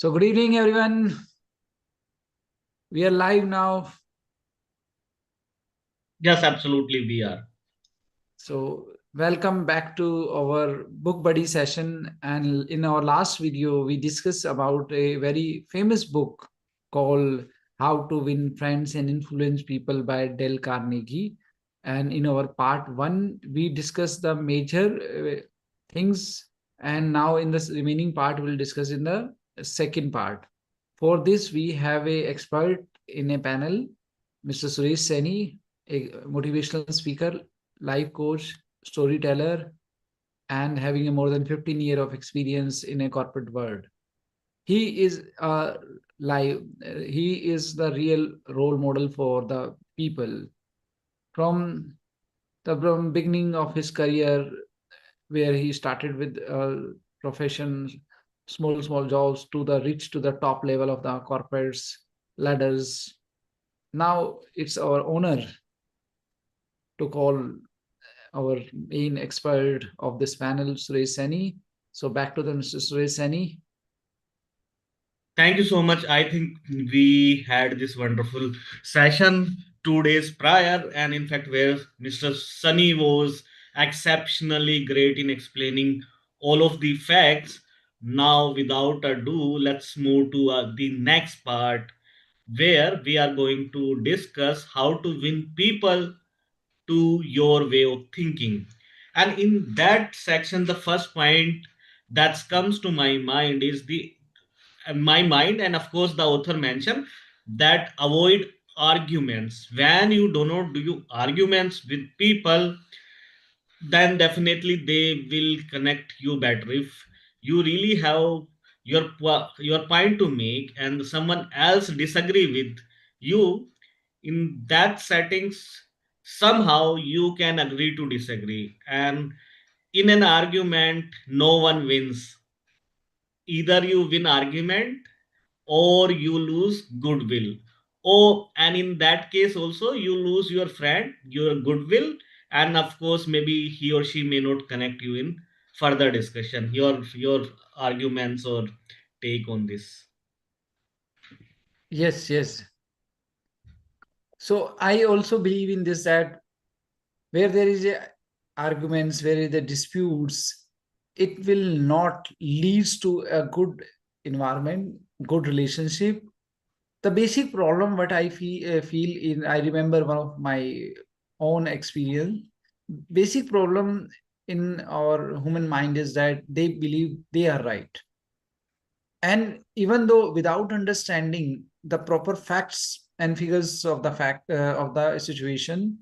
So, good evening, everyone. We are live now. Yes, absolutely, we are. So, welcome back to our book buddy session. And in our last video, we discussed about a very famous book called How to Win Friends and Influence People by Dale Carnegie. And in our part one, we discussed the major things. And now, in the remaining part, we'll discuss in the second part. For this, we have a expert in a panel, Mr. Suresh Seni, a motivational speaker, life coach, storyteller, and having a more than 15 year of experience in a corporate world. He is he is the real role model for the people from from beginning of his career, where he started with profession, small jobs, to the reach to the top level of the corporates ladders. Now it's our honor to call our main expert of this panel, Suresh Seni. So back to the Mr. Suresh Seni. Thank you so much. I think we had this wonderful session 2 days prior, and in fact, where Mr. Sunny was exceptionally great in explaining all of the facts. Now, without ado, let's move to the next part where we are going to discuss how to win people to your way of thinking. And in that section, the first point that comes to my mind is the my mind, and of course the author mentioned that avoid arguments. When you do not do arguments with people, then definitely they will connect you better. If you really have your point to make and someone else disagree with you, in that settings, somehow you can agree to disagree, and in an argument no one wins. Either you win argument or you lose goodwill. Oh, and in that case also you lose your friend, your goodwill, and of course maybe he or she may not connect you in further discussion. Your arguments or take on this. Yes, yes. So I also believe in this, that where there is a arguments, where the disputes, it will not leads to a good environment, good relationship. The basic problem what I feel in, I remember one of my own experience. Basic problem in our human mind is that they believe they are right, and even though without understanding the proper facts and figures of the fact of the situation,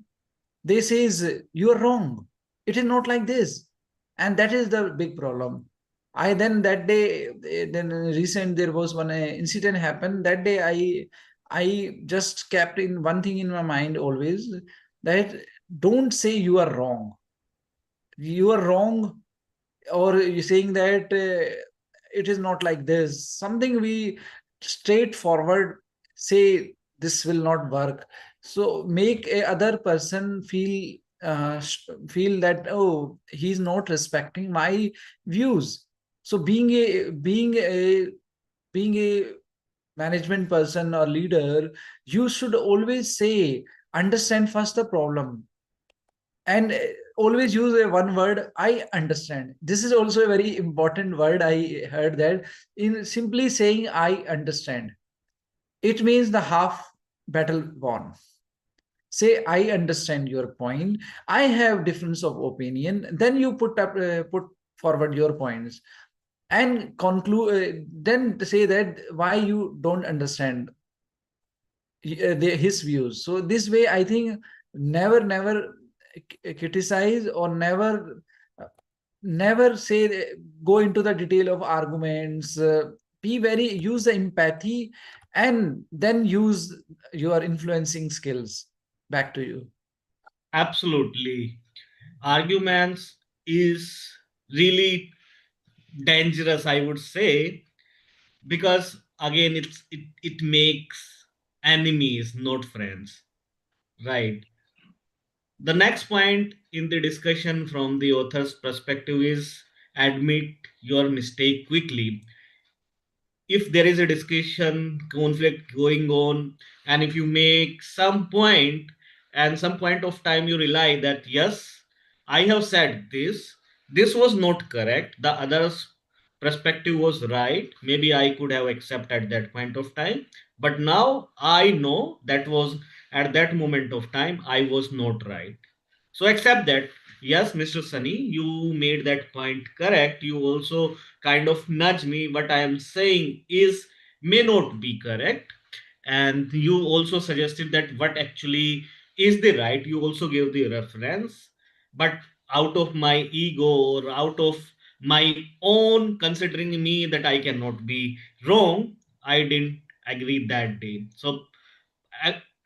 they says you are wrong, it is not like this. And that is the big problem. I then that day, then recent there was one incident happened that day. I just kept in one thing in my mind always, that don't say you are wrong. You are wrong, or you saying that it is not like this, something we straightforward say this will not work, so make a other person feel that, oh, he's not respecting my views. So being a management person or leader, you should always say, understand first the problem, and always use a one word, I understand. This is also a very important word. I heard that in simply saying I understand, it means the half battle won. Say I understand your point, I have difference of opinion, then you put forward your points and conclude, then say that why you don't understand his views. So this way I think, never criticize, or never say, go into the detail of arguments. Be very, use the empathy, and then use your influencing skills. Back to you. Absolutely. Arguments is really dangerous, I would say, because again it makes enemies, not friends. Right. The next point in the discussion from the author's perspective is admit your mistake quickly. if there is a discussion, conflict going on, and if you make some point, and some point of time you realize that yes, I have said this was not correct, the other's perspective was right, maybe I could have accepted at that point of time, but now I know that was at that moment of time I was not right. So accept that. Yes, Mr. Sunny, you made that point correct. You also kind of nudge me. What I am saying is may not be correct. And you also suggested that what actually is the right. You also gave the reference. But out of my ego or out of my own considering me that I cannot be wrong, I didn't agree that day. So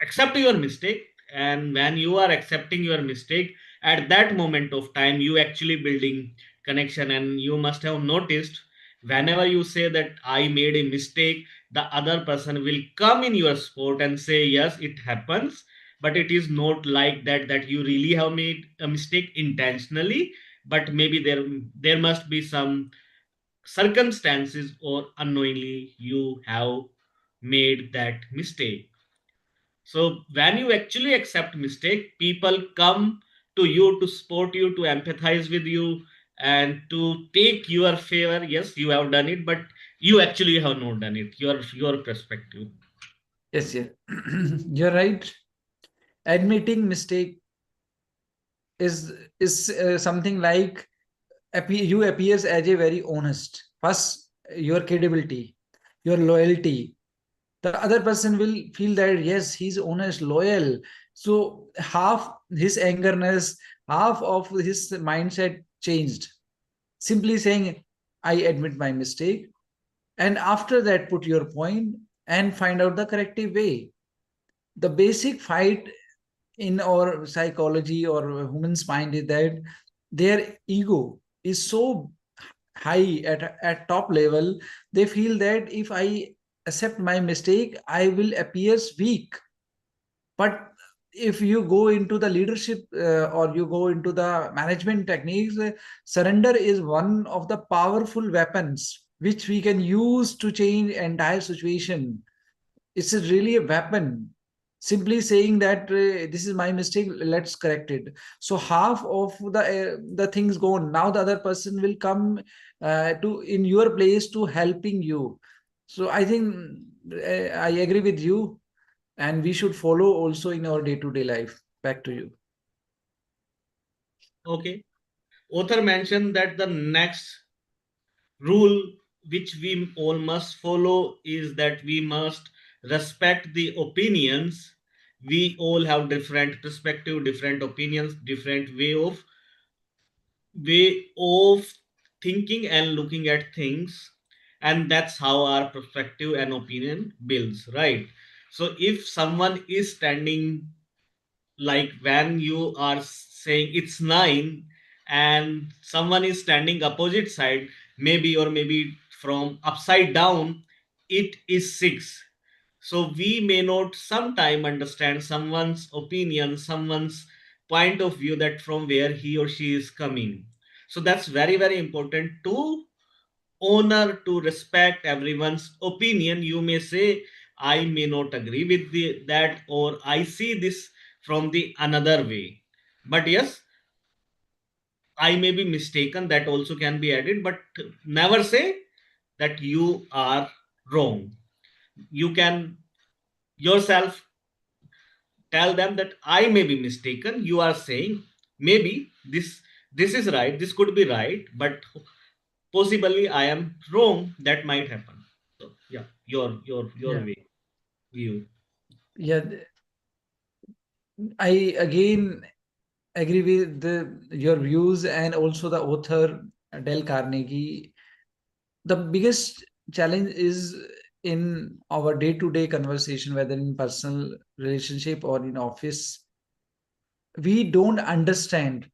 accept your mistake, and when you are accepting your mistake, at that moment of time you actually building connection. And you must have noticed, whenever you say that I made a mistake, the other person will come in your sport and say yes, it happens, but it is not like that you really have made a mistake intentionally, but maybe there must be some circumstances or unknowingly you have made that mistake. So when you actually accept mistake, people come to you to support you, to empathize with you, and to take your favor. Yes, you have done it, but you actually have not done it. Your perspective. Yes, yeah. You're right. Admitting mistake is something like you appears as a very honest. First, your credibility, your loyalty. The other person will feel that yes, he's honest, loyal. So half his angerness, half of his mindset changed. Simply saying, I admit my mistake. And after that, put your point and find out the corrective way. The basic fight in our psychology or human's mind is that their ego is so high at top level. They feel that if I accept my mistake, I will appear weak. But if you go into the leadership or you go into the management techniques, surrender is one of the powerful weapons which we can use to change entire situation. It's really a weapon. Simply saying that this is my mistake, let's correct it. So half of the things gone. Now the other person will come to in your place to helping you. So I think I agree with you, and we should follow also in our day-to-day life. Back to you. Okay. Author mentioned that the next rule which we all must follow is that we must respect the opinions. We all have different perspective, different opinions, different way of thinking and looking at things, and that's how our perspective and opinion builds, right? So if someone is standing, like when you are saying it's 9 and someone is standing opposite side, maybe or maybe from upside down, it is 6. So we may not sometime understand someone's opinion, someone's point of view, that from where he or she is coming. So that's very very important to honor, to respect everyone's opinion. You may say I may not agree with that, or I see this from the another way, but yes, I may be mistaken, that also can be added, but never say that you are wrong. You can yourself tell them that I may be mistaken, you are saying maybe this is right, this could be right, but possibly I am wrong, that might happen. So yeah, your Yeah. way view. Yeah. I again agree with your views and also the author Dale Carnegie. The biggest challenge is in our day-to-day conversation, whether in personal relationship or in office. We don't understand.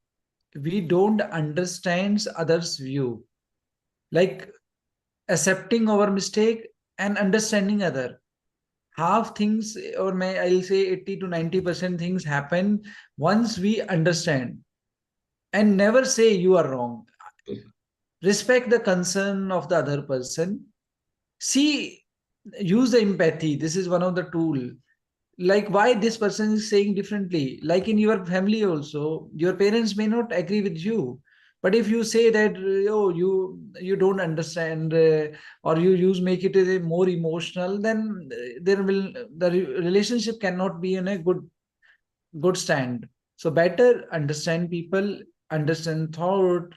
We don't understand others' view. Like accepting our mistake and understanding other. Half things, or may I'll say 80 to 90% things happen once we understand, and never say you are wrong. Respect the concern of the other person, See, use the empathy. This is one of the tool. Like why this person is saying differently. Like in your family also, your parents may not agree with you. But if you say that, oh, you don't understand, or you use make it more emotional, then there will the relationship cannot be in a good stand. So better understand people, understand thought,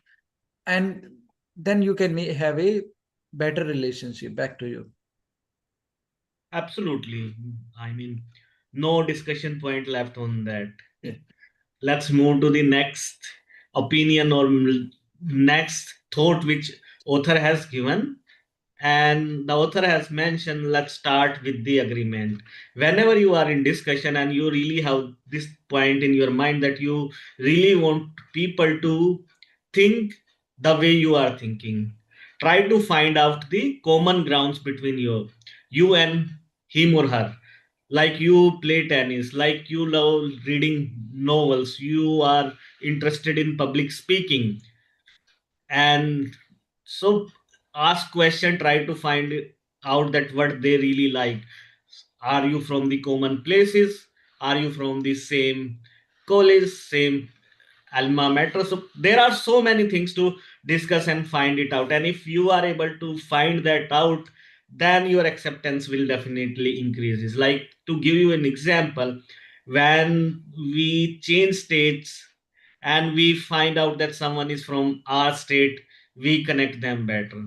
and then you can have a better relationship. Back to you. Absolutely. I mean, no discussion point left on that. Yeah. Let's move to the next opinion or next thought which author has given. And the author has mentioned, let's start with the agreement. Whenever you are in discussion and you really have this point in your mind that you really want people to think the way you are thinking, try to find out the common grounds between you and him or her. Like you play tennis, like you love reading novels, you are interested in public speaking, and so ask question, try to find out that what they really like. Are you from the common places? Are you from the same college, same alma mater? So there are so many things to discuss and find it out, and if you are able to find that out, then your acceptance will definitely increases. Like, to give you an example, when we change states and we find out that someone is from our state, we connect them better.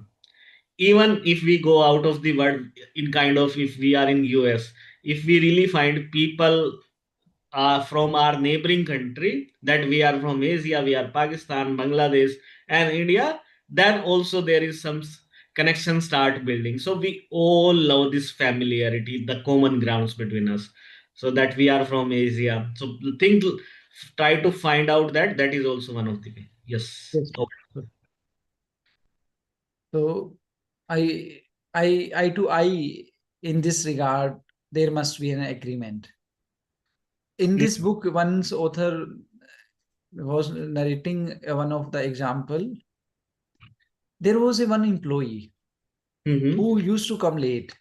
Even if we go out of the world, in kind of, if we are in US, if we really find people from our neighboring country, that we are from Asia, we are Pakistan, Bangladesh, and India, then also there is some connection start building. So we all love this familiarity, the common grounds between us, so that we are from Asia. So think, try to find out that that is also one of the way. Yes. Yes. So I I to I in this regard, there must be an agreement. In this book, one's author was narrating one of the example. There was a one employee Mm-hmm. who used to come late,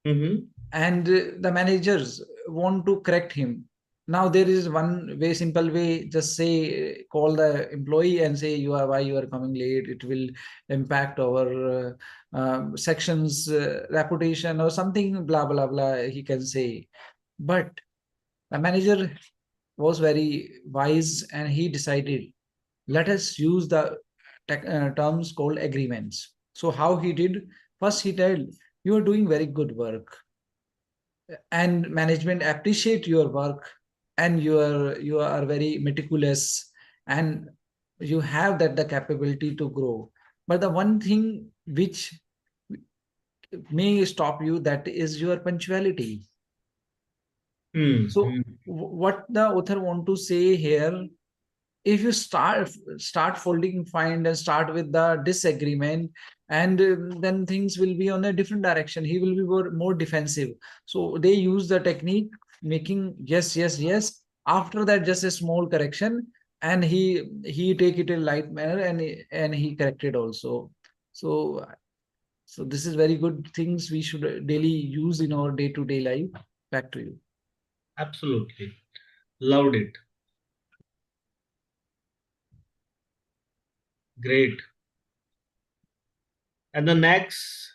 Mm-hmm. and the managers want to correct him. Now there is one way, simple way, just say, call the employee and say, you are why you are coming late, it will impact our section's reputation or something, blah blah blah, he can say. But the manager was very wise, and he decided, let us use the terms called agreements. So how he did, first he told, you are doing very good work, and management appreciate your work, and you are very meticulous, and you have that the capability to grow. But the one thing which may stop you, that is your punctuality. So Mm-hmm. what the author want to say here, if you start folding find and start with the disagreement, and then things will be on a different direction, he will be more defensive. So they use the technique, making yes yes yes, after that just a small correction, and he take it in light manner, and he corrected also. So so this is very good things we should daily use in our day-to-day life. Back to you. Absolutely. Loved it. Great. And the next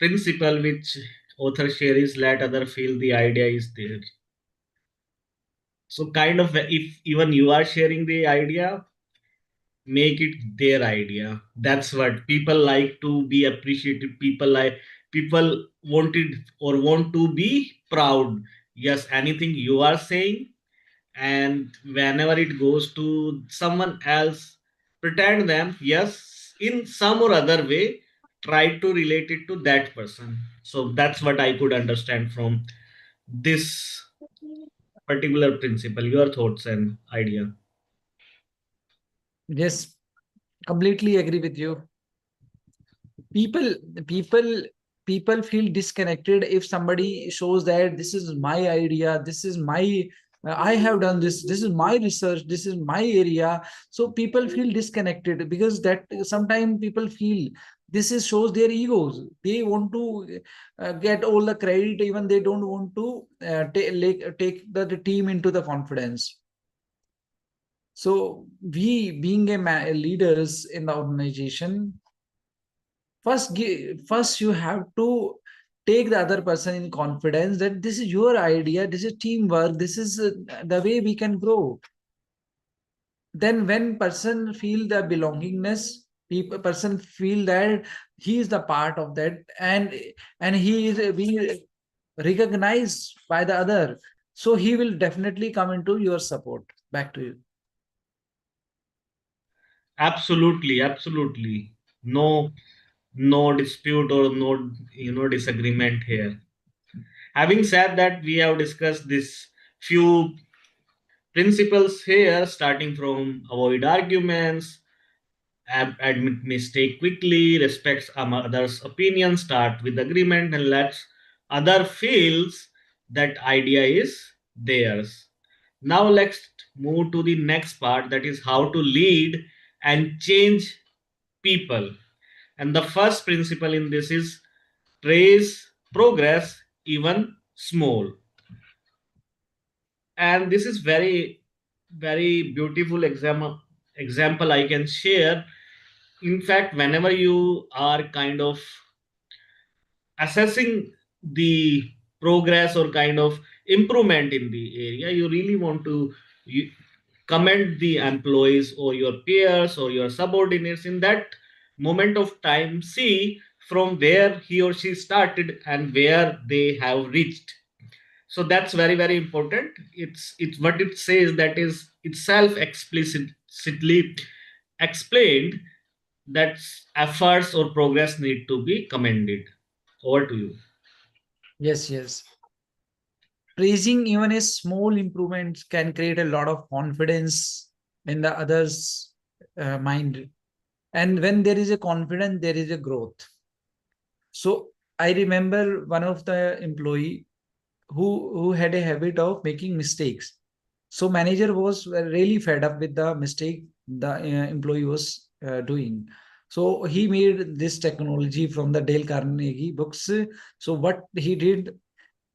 principle which author share is, let other feel the idea is there. So kind of, if even you are sharing the idea, make it their idea. That's what people like, to be appreciated. People wanted or want to be proud. Yes, anything you are saying, and whenever it goes to someone else, pretend them, yes, in some or other way, try to relate it to that person. So that's what I could understand from this particular principle. Your thoughts and idea. Yes, completely agree with you. people people people feel disconnected if somebody shows that this is my idea, this is my I have done this is my research, this is my area. So people feel disconnected, because that sometimes people feel this is shows their egos. They want to get all the credit, even they don't want to take the team into the confidence. So we, being leaders in the organization, first you have to take the other person in confidence that this is your idea, this is teamwork, this is the way we can grow. Then when person feel the belongingness, person feel that he is the part of that, and he is being recognized by the other, so he will definitely come into your support. Back to you. Absolutely, absolutely. No dispute or no disagreement here. Having said that, we have discussed this few principles here, starting from avoid arguments, admit mistake quickly, respects others' opinion, start with agreement, and lets other feels that idea is theirs. Now let's move to the next part, that is how to lead and change people. And the first principle in this is praise progress, even small. And this is very beautiful example I can share. In fact, whenever you are kind of assessing the progress or kind of improvement in the area, you really want to commend the employees or your peers or your subordinates in that moment of time. See from where he or she started and where they have reached. So that's very important. It's what it says, that is itself explicitly explained, that efforts or progress need to be commended. Over to you. Yes. Praising even a small improvement can create a lot of confidence in the others mind, and when there is a confidence, there is a growth. So I remember one of the employee who had a habit of making mistakes. So manager was really fed up with the mistake the employee was doing. So he made this technology from the Dale Carnegie books. So what he did,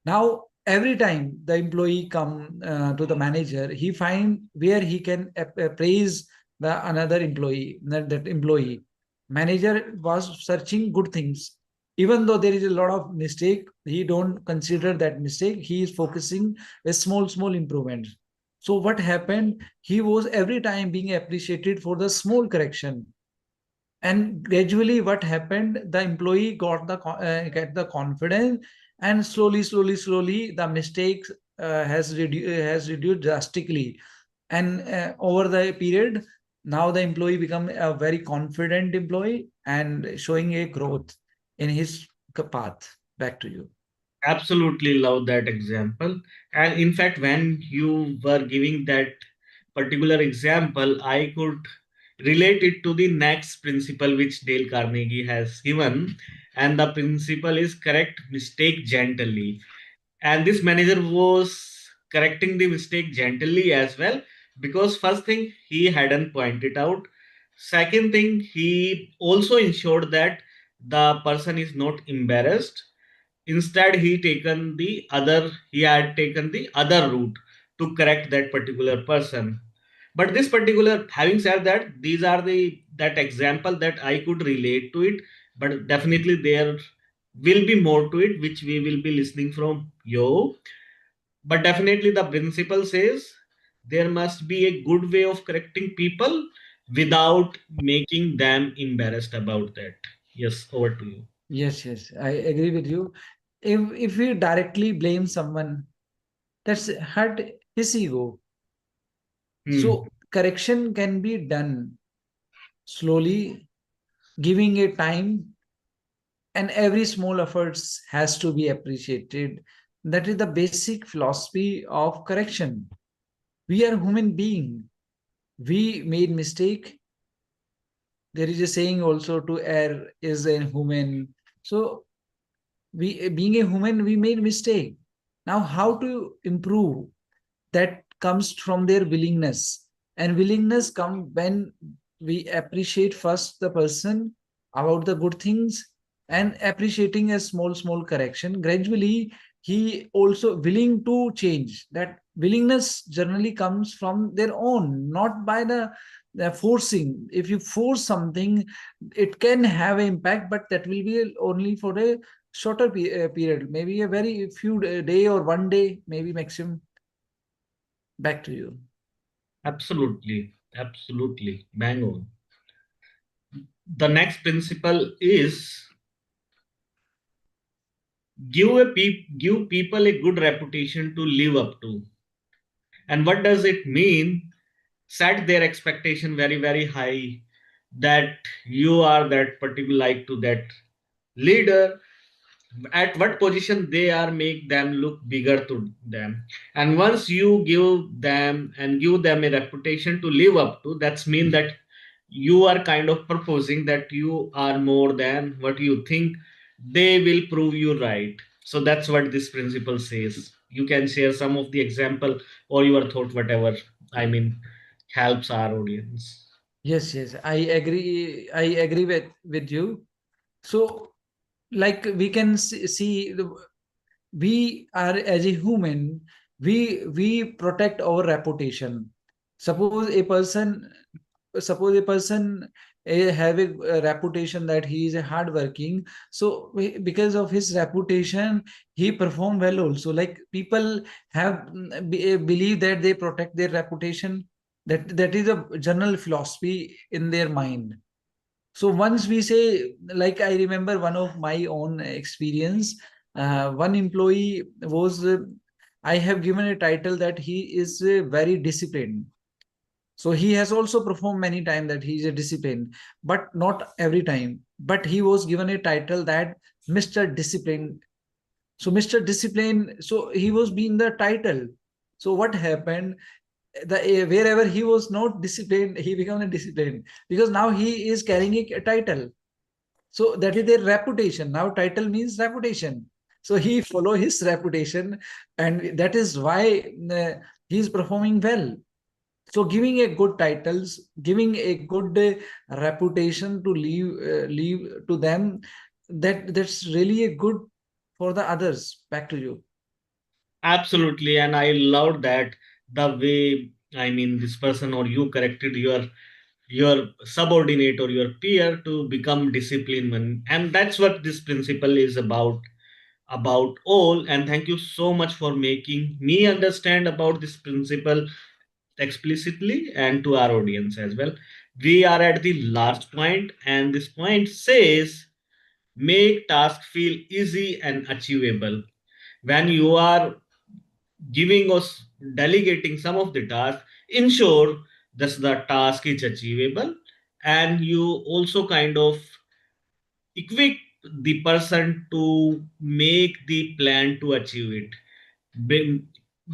now every time the employee come to the manager, he find where he can praise the another employee, that employee. Manager was searching good things. Even though there is a lot of mistake, he don't consider that mistake. He is focusing a small improvement. So what happened? He was every time being appreciated for the small correction, and gradually what happened, the employee got the get the confidence, and slowly the mistakes has reduced drastically. And over the period, now the employee become a very confident employee and showing a growth in his path. Back to you. Absolutely love that example. And in fact, when you were giving that particular example, I could relate it to the next principle which Dale Carnegie has given. And the principle is correct mistake gently. And this manager was correcting the mistake gently as well, because first thing he hadn't pointed out. Second thing, he also ensured that the person is not embarrassed. Instead, he had taken the other route to correct that particular person. But this particular, having said that, these are the that example that I could relate to it. But definitely there will be more to it, which we will be listening from you. But definitely the principle says there must be a good way of correcting people without making them embarrassed about that. Yes, over to you. Yes, I agree with you. If we directly blame someone, that's hurt his ego. Hmm. So correction can be done slowly, giving a time, and every small efforts has to be appreciated. That is the basic philosophy of correction. We are human being. We made mistake. There is a saying also, to err is a human. So we, being a human, we made mistake. Now how to improve? That comes from their willingness, and willingness come when we appreciate first the person, about the good things and appreciating a small correction. Gradually, he also willing to change. That willingness generally comes from their own, not by the forcing. If you force something, it can have an impact, but that will be only for a shorter period, maybe a very few day or one day, maybe maximum. Back to you. Absolutely, absolutely, bang on. The next principle is give people a good reputation to live up to. And what does it mean? Set their expectation very high, that you are that particular like to that leader, at what position they are, make them look bigger to them. And once you give them a reputation to live up to, that's mean that you are kind of proposing that you are more than what you think. They will prove you right. So that's what this principle says. You can share some of the example or your thought, whatever, I mean, helps our audience. Yes, I agree with you. So, like we can see we are as a human, we protect our reputation. Suppose a person, have a reputation that he is a hardworking, so because of his reputation he perform well also. Like people have believe that they protect their reputation. That is a general philosophy in their mind. So once we say, like I remember one of my own experience, one employee was, I have given a title that he is very disciplined. So he has also performed many times that he is a discipline, but not every time. But he was given a title that Mr. Discipline. So Mr. Discipline, so he was being the title. So what happened? The wherever he was not disciplined, he became a discipline because now he is carrying a title. So that is their reputation. Now title means reputation. So he follow his reputation, and that is why he is performing well. So giving a good titles, giving a good reputation to leave to them, that's really a good for the others. Back to you. Absolutely, and I loved that the way, I mean, this person or you corrected your subordinate or your peer to become disciplined one. And that's what this principle is about all. And thank you so much for making me understand about this principle explicitly and to our audience as well. We are at the last point, and this point says make task feel easy and achievable. When you are giving us delegating some of the tasks, ensure that the task is achievable, and you also kind of equip the person to make the plan to achieve it. Bring,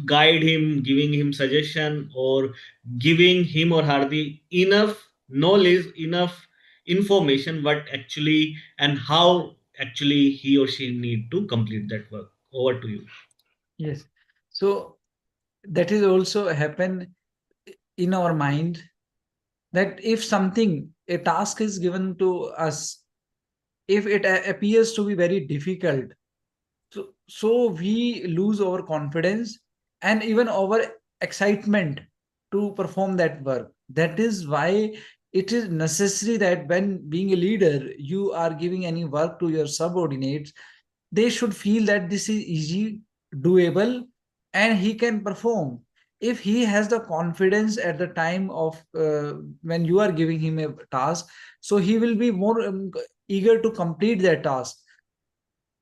guide him, giving him suggestion, or giving him or her the enough knowledge, enough information what actually and how actually he or she need to complete that work. Over to you. Yes. So that is also happen in our mind, that if something, a task is given to us, if it appears to be very difficult, so we lose our confidence and even our excitement to perform that work. That is why it is necessary that when being a leader, you are giving any work to your subordinates, they should feel that this is easy, doable, and he can perform. If he has the confidence at the time of when you are giving him a task, so he will be more eager to complete that task.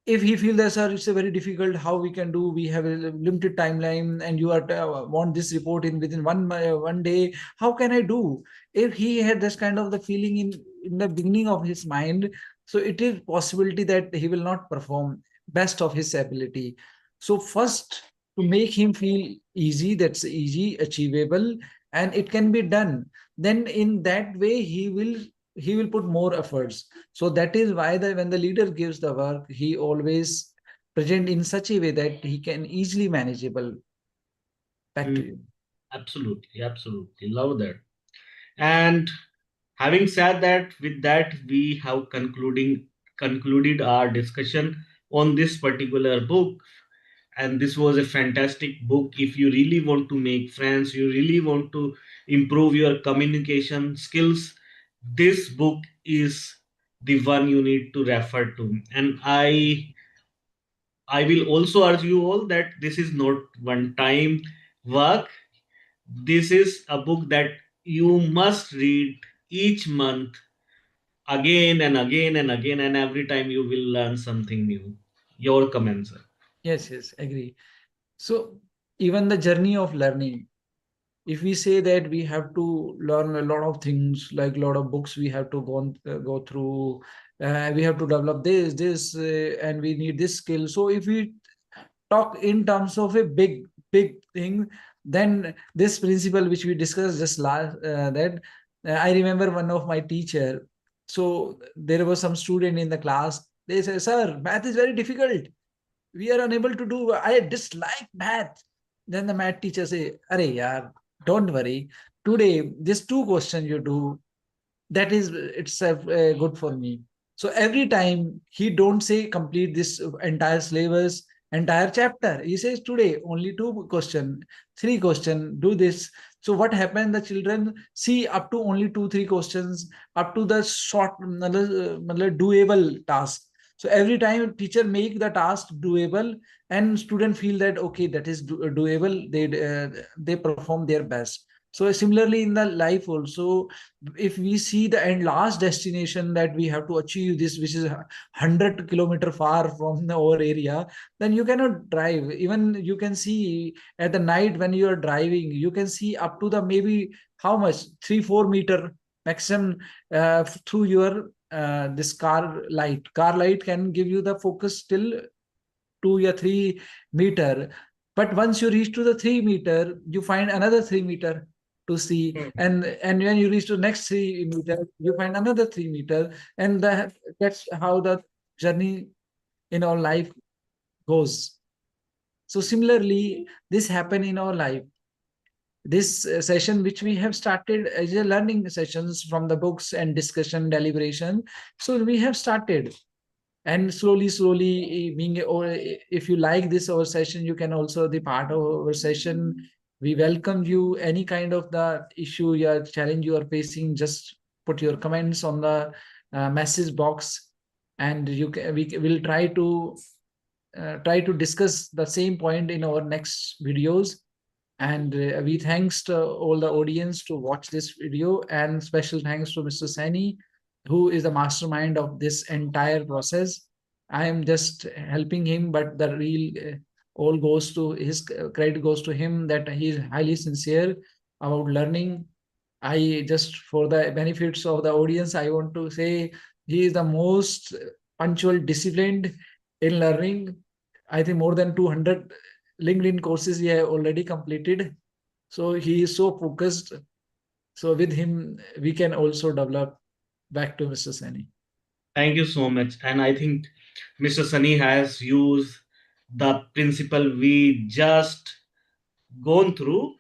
If he feels that, sir, it's a very difficult, how we can do, we have a limited timeline and you are want this report in within one day, how can I do? If he had this kind of the feeling in the beginning of his mind, so it is possibility that he will not perform best of his ability. So first, to make him feel easy, that's easy, achievable, and it can be done, then in that way he will put more efforts. So that is why when the leader gives the work, he always present in such a way that he can easily manageable. Back Mm, to you. absolutely, absolutely. Love that. And Having said that, with that, we have concluded our discussion on this particular book. And this was a fantastic book. If you really want to make friends, you really want to improve your communication skills, this book is the one you need to refer to. And I will also urge you all that this is not one time work. This is a book that you must read each month, again and again and again, and every time you will learn something new. Your comments, sir. Yes, yes, agree. So even the journey of learning, if we say that we have to learn a lot of things, like a lot of books we have to go through, we have to develop this, and we need this skill. So if we talk in terms of a big thing, then this principle which we discussed just last, that I remember one of my teacher. So there was some student in the class. They say, "Sir, math is very difficult. We are unable to do. I dislike math." Then the math teacher say, "Arey yaar, don't worry. Today, these two questions you do, that is itself good for me." So every time he don't say complete this entire syllabus, entire chapter, he says today only two question, three question, do this. So what happened, the children see up to only two three questions, up to the short doable task. So every time teacher make the task doable, and student feel that okay, that is doable, they perform their best. So similarly in the life also, if we see the end last destination that we have to achieve this, which is 100 kilometer far from our area, then you cannot drive. Even you can see at the night when you are driving, you can see up to the maybe how much 3-4 meter maximum through your this car light can give you the focus till 2 or 3 meter. But once you reach to the 3 meter, you find another 3 meter to see, and when you reach to next 3 meter, you find another 3 meter, and that's how the journey in our life goes. So similarly, this happen in our life. This session which we have started as a learning sessions from the books and discussion deliberation. So we have started, and slowly being, or if you like this our session, you can also the part of our session. We welcome you. Any kind of the issue or challenge you are facing, just put your comments on the message box, and we will try to discuss the same point in our next videos. And we thanks to all the audience to watch this video, and special thanks to Mr. Sani, who is the mastermind of this entire process. I am just helping him, but the real all goes to his credit goes to him, that he is highly sincere about learning. I just, for the benefits of the audience, I want to say he is the most punctual, disciplined in learning. I think more than 200 LinkedIn courses he has already completed. So he is so focused. So with him, we can also develop. Back to Mr. Sani. Thank you so much. And I think Mr. Sunny has used the principle we just gone through,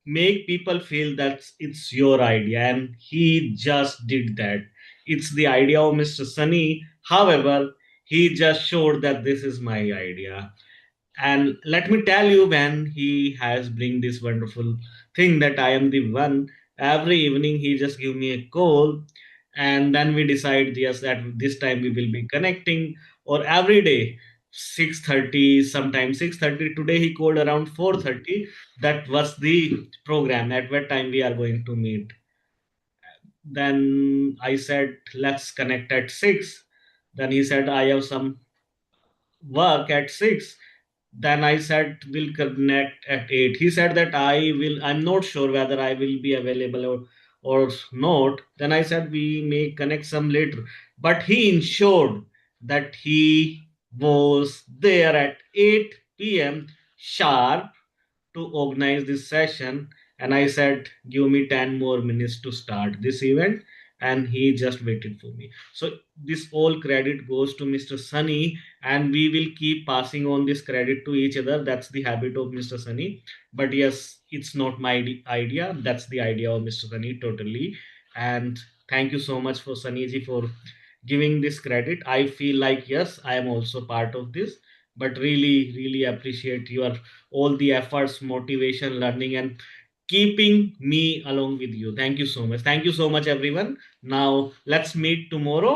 make people feel that it's your idea, and he just did that. It's the idea of Mr. Sunny. However, he just showed that this is my idea. And let me tell you, when he has bring this wonderful thing that I am the one, every evening he just give me a call, and then we decide, yes, that this time we will be connecting. Or every day 6:30, sometimes 6:30. Today he called around 4:30. That was the program at what time we are going to meet. Then I said, let's connect at 6. Then he said, I have some work at 6. Then I said, we'll connect at 8. He said that I'm not sure whether I will be available or not. Then I said, we may connect some later. But he ensured that he was there at 8 p.m. sharp to organize this session. And I said, give me 10 more minutes to start this event. And he just waited for me. So this all credit goes to Mr. Sunny, and we will keep passing on this credit to each other. That's the habit of Mr. Sunny. But yes, it's not my idea. That's the idea of Mr. Sunny totally. And thank you so much for Sunny for giving this credit. I feel like yes, I am also part of this, but really, really appreciate your all the efforts, motivation, learning, and keeping me along with you. Thank you so much. Thank you so much, everyone. Now let's meet tomorrow.